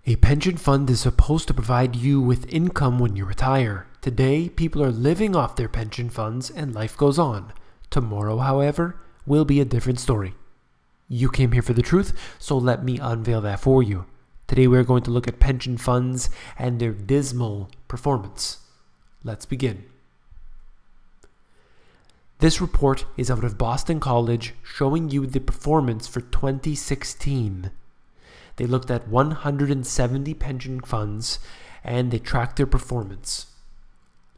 A pension fund is supposed to provide you with income when you retire. Today, people are living off their pension funds and life goes on. Tomorrow, however, will be a different story. You came here for the truth, so let me unveil that for you. Today, we're going to look at pension funds and their dismal performance. Let's begin. This report is out of Boston College, showing you the performance for 2016. They looked at 170 pension funds and they tracked their performance.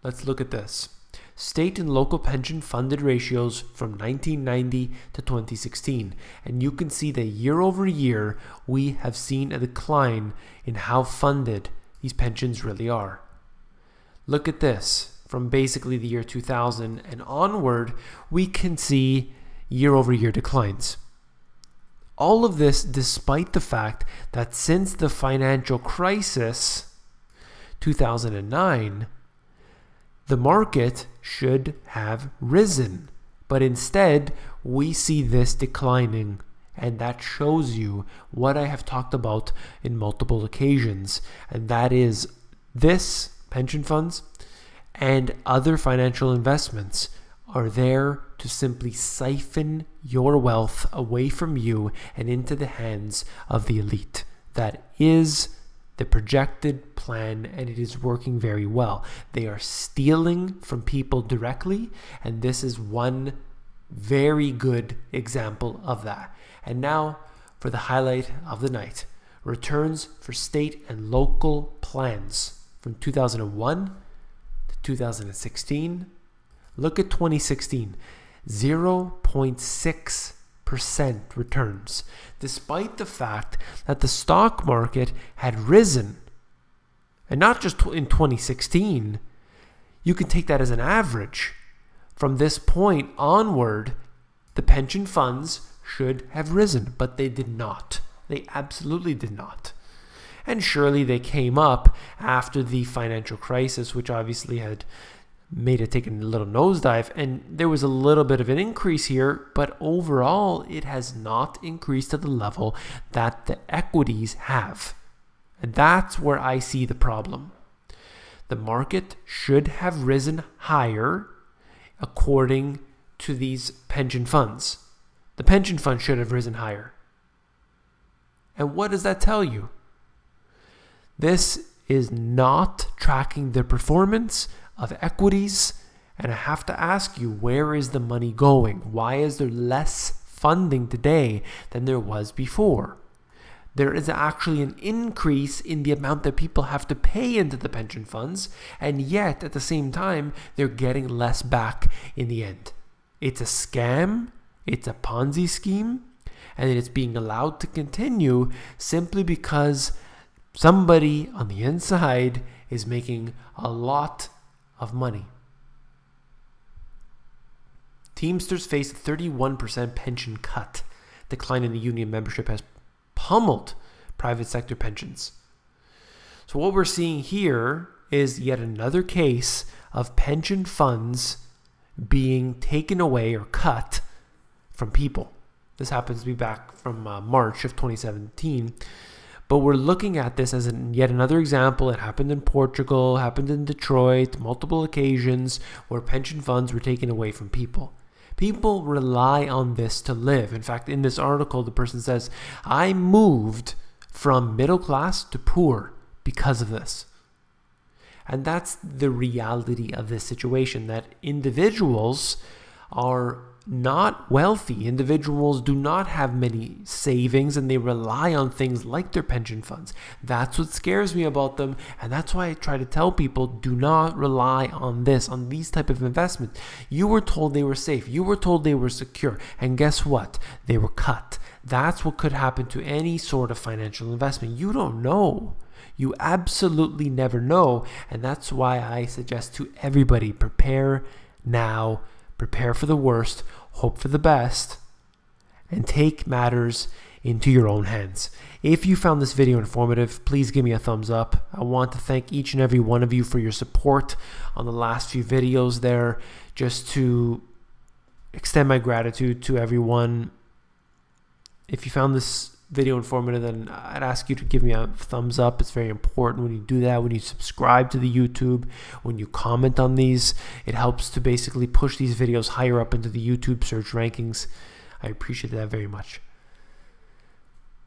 Let's look at this. State and local pension funded ratios from 1990 to 2016. And you can see that year over year, we have seen a decline in how funded these pensions really are. Look at this. From basically the year 2000 and onward, we can see year over year declines. All of this despite the fact that since the financial crisis, 2009, the market should have risen. But instead, we see this declining. And that shows you what I have talked about in multiple occasions. And that is this pension funds and other financial investments are there to simply siphon your wealth away from you and into the hands of the elite. That is the projected plan, and it is working very well. They are stealing from people directly, and this is one very good example of that. And now for the highlight of the night. Returns for state and local plans from 2001 to 2016. Look at 2016, 0.6% returns, despite the fact that the stock market had risen. And not just in 2016, you can take that as an average. From this point onward, the pension funds should have risen, but they did not. They absolutely did not. And surely they came up after the financial crisis, which obviously had made it take a little nosedive, and there was a little bit of an increase here, but overall it has not increased to the level that the equities have. And that's where I see the problem. The market should have risen higher according to these pension funds. The pension fund should have risen higher. And what does that tell you? This is not tracking the performance of equities, and I have to ask you, where is the money going? Why is there less funding today than there was before? There is actually an increase in the amount that people have to pay into the pension funds, and yet at the same time, they're getting less back in the end. It's a scam, it's a Ponzi scheme, and it's being allowed to continue simply because somebody on the inside is making a lot of money. Teamsters face a 31% pension cut. Decline in the union membership has pummeled private sector pensions. So what we're seeing here is yet another case of pension funds being taken away or cut from people. This happens to be back from March of 2017. But we're looking at this as yet another example. It happened in Portugal, happened in Detroit, multiple occasions where pension funds were taken away from people. People rely on this to live. In fact, in this article, the person says, I moved from middle class to poor because of this. And that's the reality of this situation, that individuals are not wealthy. Individuals do not have many savings, and they rely on things like their pension funds. That's what scares me about them, and that's why I try to tell people, do not rely on this, on these type of investments. You were told they were safe. You were told they were secure, and guess what? They were cut. That's what could happen to any sort of financial investment. You don't know. You absolutely never know, and that's why I suggest to everybody, prepare now. Prepare for the worst, hope for the best, and take matters into your own hands. If you found this video informative, please give me a thumbs up. I want to thank each and every one of you for your support on the last few videos there, just to extend my gratitude to everyone. If you found this video informative, then I'd ask you to give me a thumbs up. It's very important when you do that, when you subscribe to the YouTube, when you comment on these. It helps to basically push these videos higher up into the YouTube search rankings. I appreciate that very much.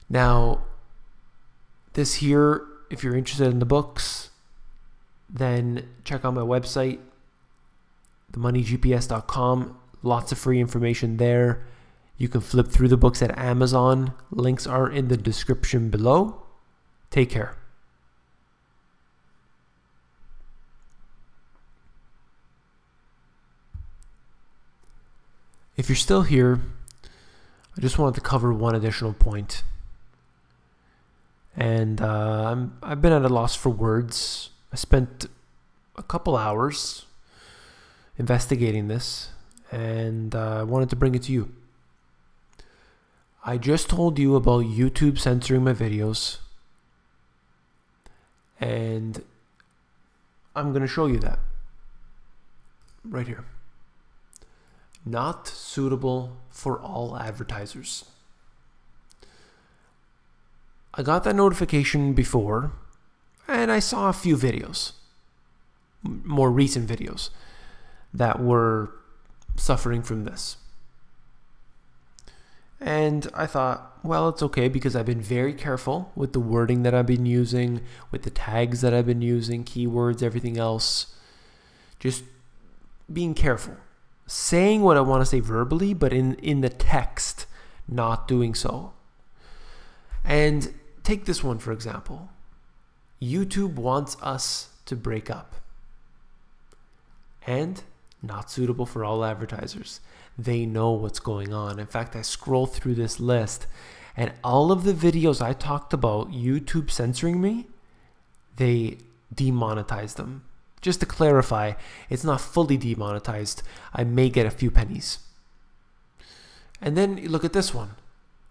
Now, this here, if you're interested in the books, then check out my website, themoneygps.com. Lots of free information there. You can flip through the books at Amazon. Links are in the description below. Take care. If you're still here, I just wanted to cover one additional point. And I've been at a loss for words. I spent a couple hours investigating this, and I wanted to bring it to you. I just told you about YouTube censoring my videos, and I'm going to show you that right here. Not suitable for all advertisers. I got that notification before, and I saw a few videos, more recent videos, that were suffering from this. And I thought, well, it's okay, because I've been very careful with the wording that I've been using, with the tags that I've been using, keywords, everything else. Just being careful. Saying what I want to say verbally, but in the text, not doing so. And take this one, for example. YouTube wants us to break up. And not suitable for all advertisers. They know what's going on. In fact, I scroll through this list, and all of the videos I talked about YouTube censoring me, they demonetized them. Just to clarify, it's not fully demonetized. I may get a few pennies. And then you look at this one.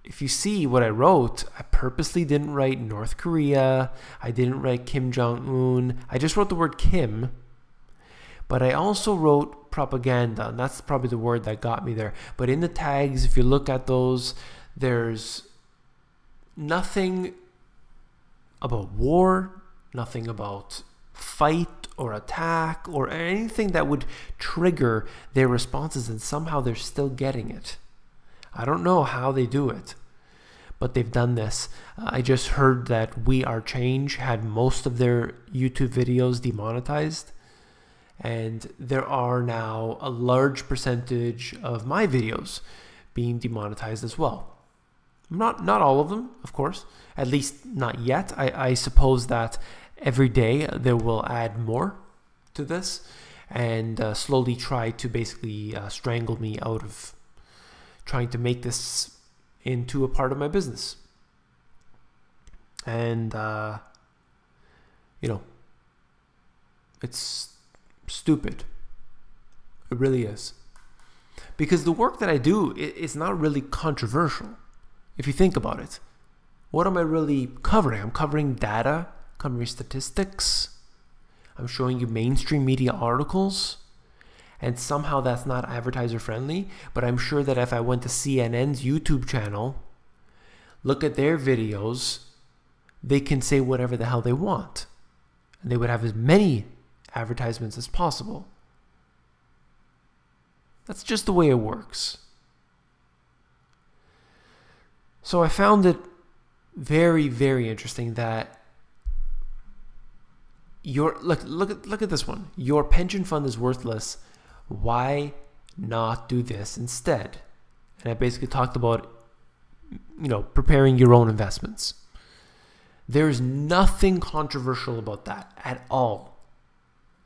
If you see what I wrote, I purposely didn't write North Korea. I didn't write Kim Jong-un. I just wrote the word Kim. But I also wrote propaganda, and that's probably the word that got me there. But in the tags, if you look at those, there's nothing about war, nothing about fight or attack or anything that would trigger their responses, and somehow they're still getting it. I don't know how they do it, but they've done this. I just heard that We Are Change had most of their YouTube videos demonetized, and there are now a large percentage of my videos being demonetized as well. Not all of them, of course, at least not yet. I suppose that every day they will add more to this and slowly try to basically strangle me out of trying to make this into a part of my business. And, you know, it's stupid. It really is. Because the work that I do is not really controversial, if you think about it. What am I really covering? I'm covering data, covering statistics. I'm showing you mainstream media articles. And somehow that's not advertiser friendly. But I'm sure that if I went to CNN's YouTube channel, look at their videos, they can say whatever the hell they want. And they would have as many advertisements as possible. That's just the way it works. So I found it very, very interesting that look at this one. Your pension fund is worthless. Why not do this instead? And I basically talked about, you know, preparing your own investments. There's nothing controversial about that at all.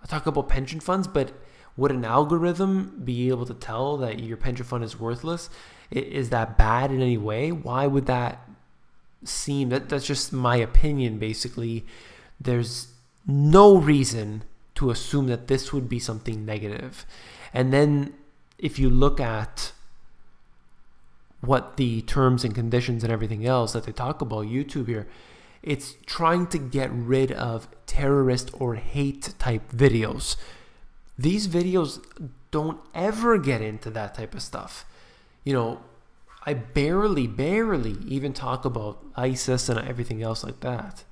I talk about pension funds, but would an algorithm be able to tell that your pension fund is worthless? Is that bad in any way? Why would that seem? That's just my opinion, basically. There's no reason to assume that this would be something negative. And then if you look at what the terms and conditions and everything else that they talk about YouTube here, it's trying to get rid of terrorist or hate type videos. These videos don't ever get into that type of stuff. You know, I barely even talk about ISIS and everything else like that.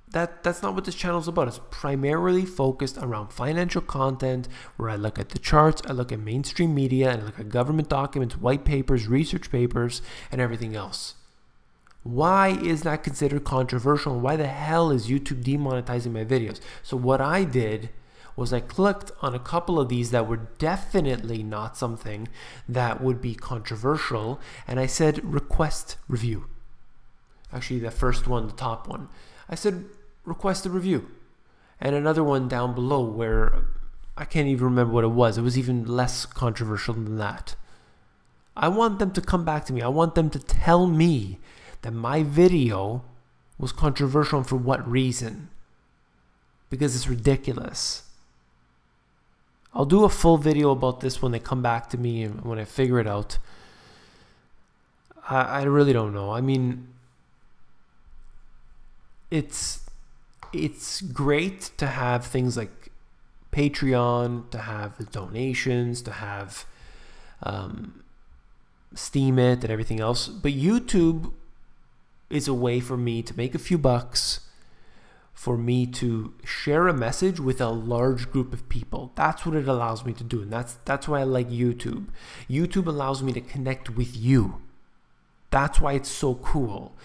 That's not what this channel is about. It's primarily focused around financial content where I look at the charts, I look at mainstream media, and I look at government documents, white papers, research papers, and everything else. Why is that considered controversial? And why the hell is YouTube demonetizing my videos? So what I did was I clicked on a couple of these that were definitely not something that would be controversial, and I said request review. Actually, the first one, the top one, I said request a review. And another one down below where I can't even remember what it was. It was even less controversial than that. I want them to come back to me. I want them to tell me that my video was controversial and for what reason. Because it's ridiculous. I'll do a full video about this when they come back to me and when I figure it out. I really don't know. I mean, it's great to have things like Patreon, to have the donations, to have Steam It and everything else. But YouTube is a way for me to make a few bucks, for me to share a message with a large group of people. That's what it allows me to do, and that's why I like YouTube. YouTube allows me to connect with you. That's why it's so cool.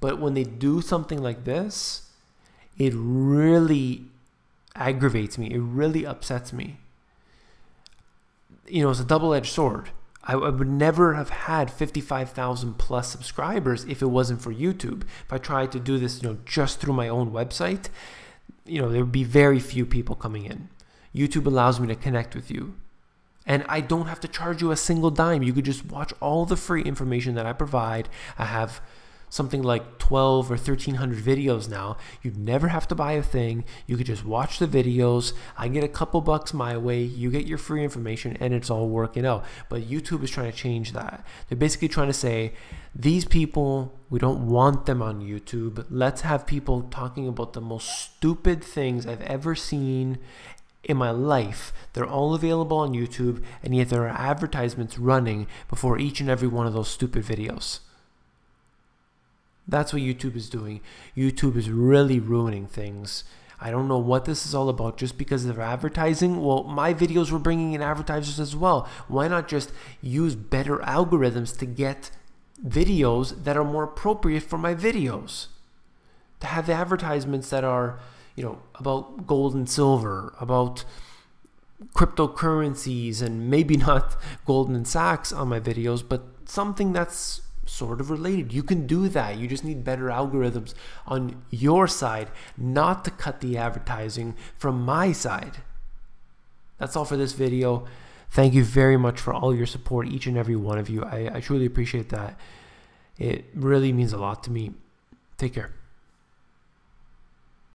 But when they do something like this, it really aggravates me. It really upsets me. You know, it's a double-edged sword. I would never have had 55,000 plus subscribers if it wasn't for YouTube. If I tried to do this, just through my own website, there would be very few people coming in. YouTube allows me to connect with you. And I don't have to charge you a single dime. You could just watch all the free information that I provide. I have something like 12 or 1,300 videos now. You'd never have to buy a thing. You could just watch the videos. I get a couple bucks my way. You get your free information, and it's all working out. But YouTube is trying to change that. They're basically trying to say, these people, we don't want them on YouTube. Let's have people talking about the most stupid things I've ever seen in my life. They're all available on YouTube, and yet there are advertisements running before each and every one of those stupid videos. That's what YouTube is doing. YouTube is really ruining things. I don't know what this is all about just because of advertising. Well, my videos were bringing in advertisers as well. Why not just use better algorithms to get videos that are more appropriate for my videos? To have advertisements that are, about gold and silver, about cryptocurrencies, and maybe not Goldman Sachs on my videos, but something that's sort of related. You can do that. You just need better algorithms on your side, not to cut the advertising from my side. That's all for this video. Thank you very much for all your support, each and every one of you. I truly appreciate that. It really means a lot to me. Take care.